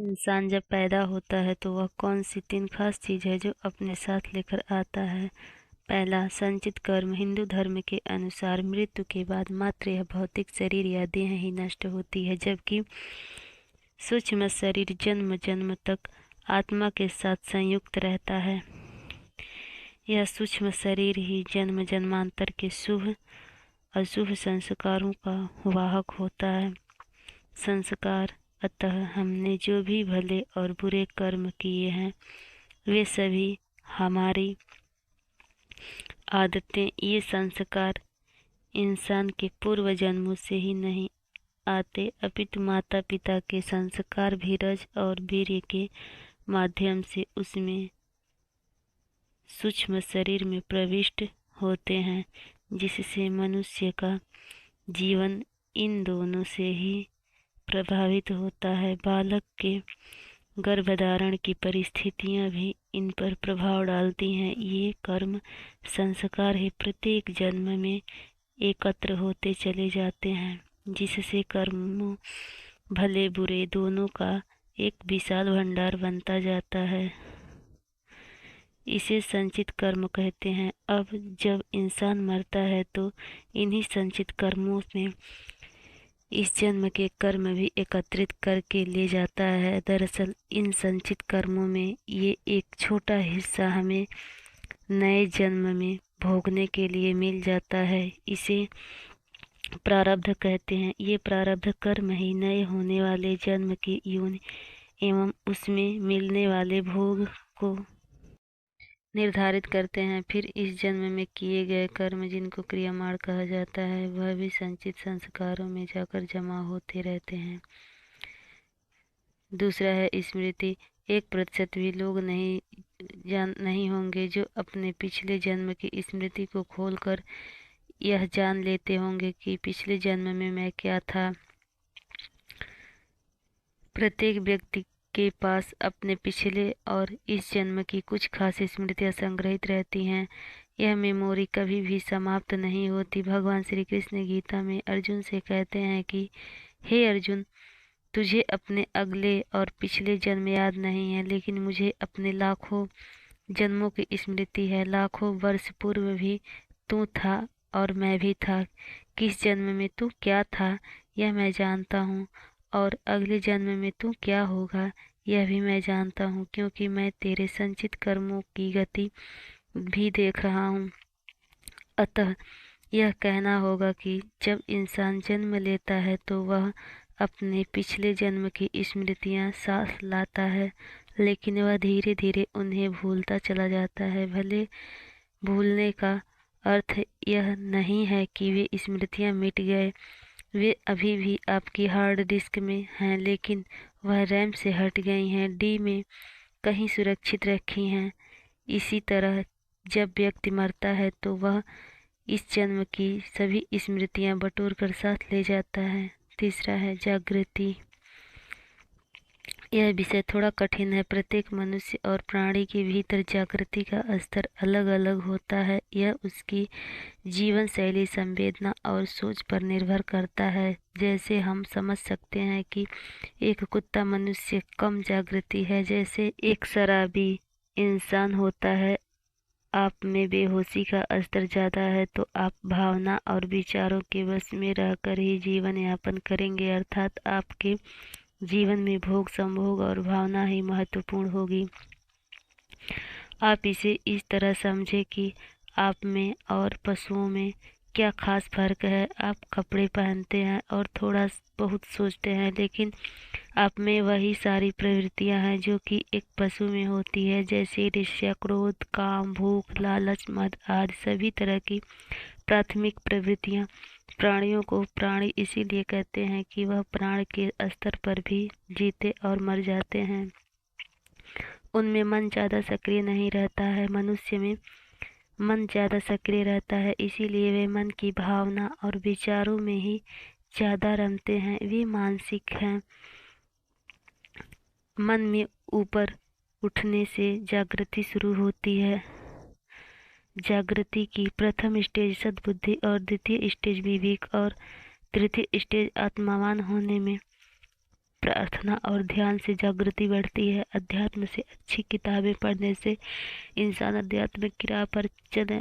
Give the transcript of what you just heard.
इंसान जब पैदा होता है तो वह कौन सी 3 खास चीज़ है जो अपने साथ लेकर आता है? पहला, संचित कर्म। हिंदू धर्म के अनुसार मृत्यु के बाद मात्र यह भौतिक शरीर या देह ही नष्ट होती है, जबकि सूक्ष्म शरीर जन्म जन्म तक आत्मा के साथ संयुक्त रहता है। यह सूक्ष्म शरीर ही जन्म जन्मांतर के शुभ अशुभ संस्कारों का वाहक होता है। संस्कार, अतः हमने जो भी भले और बुरे कर्म किए हैं वे सभी हमारी आदतें, ये संस्कार इंसान के पूर्व जन्मों से ही नहीं आते, अपितु माता पिता के संस्कार भी रज और वीर्य के माध्यम से उसमें सूक्ष्म शरीर में प्रविष्ट होते हैं, जिससे मनुष्य का जीवन इन दोनों से ही प्रभावित होता है। बालक के गर्भधारण की परिस्थितियां भी इन पर प्रभाव डालती हैं। ये कर्म संस्कार ही प्रत्येक जन्म में एकत्र होते चले जाते हैं, जिससे कर्मों भले बुरे दोनों का एक विशाल भंडार बनता जाता है। इसे संचित कर्म कहते हैं। अब जब इंसान मरता है तो इन्हीं संचित कर्मों में इस जन्म के कर्म भी एकत्रित करके ले जाता है। दरअसल इन संचित कर्मों में ये एक छोटा हिस्सा हमें नए जन्म में भोगने के लिए मिल जाता है। इसे प्रारब्ध कहते हैं। ये प्रारब्ध कर्म ही नए होने वाले जन्म की योनि एवं उसमें मिलने वाले भोग को निर्धारित करते हैं। फिर इस जन्म में किए गए कर्म, जिनको क्रियामाण कहा जाता है, वह भी संचित संस्कारों में जाकर जमा होते रहते हैं। दूसरा है स्मृति। 1% भी लोग नहीं होंगे जो अपने पिछले जन्म की स्मृति को खोलकर यह जान लेते होंगे कि पिछले जन्म में मैं क्या था। प्रत्येक व्यक्ति के पास अपने पिछले और इस जन्म की कुछ खास स्मृतियाँ संग्रहित रहती हैं। यह मेमोरी कभी भी समाप्त नहीं होती। भगवान श्री कृष्ण गीता में अर्जुन से कहते हैं कि हे अर्जुन, तुझे अपने अगले और पिछले जन्म याद नहीं है, लेकिन मुझे अपने लाखों जन्मों की स्मृति है। लाखों वर्ष पूर्व भी तू था और मैं भी था। किस जन्म में तू क्या था यह मैं जानता हूँ, और अगले जन्म में तू क्या होगा यह भी मैं जानता हूँ, क्योंकि मैं तेरे संचित कर्मों की गति भी देख रहा हूँ। अतः यह कहना होगा कि जब इंसान जन्म लेता है तो वह अपने पिछले जन्म की स्मृतियाँ साथ लाता है, लेकिन वह धीरे धीरे उन्हें भूलता चला जाता है। भले भूलने का अर्थ यह नहीं है कि वे स्मृतियाँ मिट गए, वे अभी भी आपकी हार्ड डिस्क में हैं, लेकिन वह रैम से हट गई हैं, डी में कहीं सुरक्षित रखी हैं। इसी तरह जब व्यक्ति मरता है तो वह इस जन्म की सभी स्मृतियां बटोर कर साथ ले जाता है। तीसरा है जागृति। यह विषय थोड़ा कठिन है। प्रत्येक मनुष्य और प्राणी के भीतर जागृति का स्तर अलग अलग होता है। यह उसकी जीवन शैली, संवेदना और सोच पर निर्भर करता है। जैसे हम समझ सकते हैं कि एक कुत्ता मनुष्य कम जागृति है, जैसे एक शराबी इंसान होता है। आप में बेहोशी का स्तर ज़्यादा है तो आप भावना और विचारों के वश में रहकर ही जीवन यापन करेंगे, अर्थात आपके जीवन में भोग, संभोग और भावना ही महत्वपूर्ण होगी। आप इसे इस तरह समझें कि आप में और पशुओं में क्या खास फर्क है। आप कपड़े पहनते हैं और थोड़ा बहुत सोचते हैं, लेकिन आप में वही सारी प्रवृत्तियां हैं जो कि एक पशु में होती है, जैसे ईर्ष्या, क्रोध, काम, भूख, लालच, मद आदि सभी तरह की प्राथमिक प्रवृत्तियां। प्राणियों को प्राणी इसीलिए कहते हैं कि वह प्राण के स्तर पर भी जीते और मर जाते हैं। उनमें मन ज़्यादा सक्रिय नहीं रहता है। मनुष्य में मन ज़्यादा सक्रिय रहता है, इसीलिए वे मन की भावना और विचारों में ही ज़्यादा रमते हैं। वे मानसिक हैं। मन में ऊपर उठने से जागृति शुरू होती है। जागृति की प्रथम स्टेज सद्बुद्धि और द्वितीय स्टेज विवेक और तृतीय स्टेज आत्मावान होने में प्रार्थना और ध्यान से जागृति बढ़ती है। अध्यात्म से अच्छी किताबें पढ़ने से इंसान आध्यात्मिक क्रिया पर चले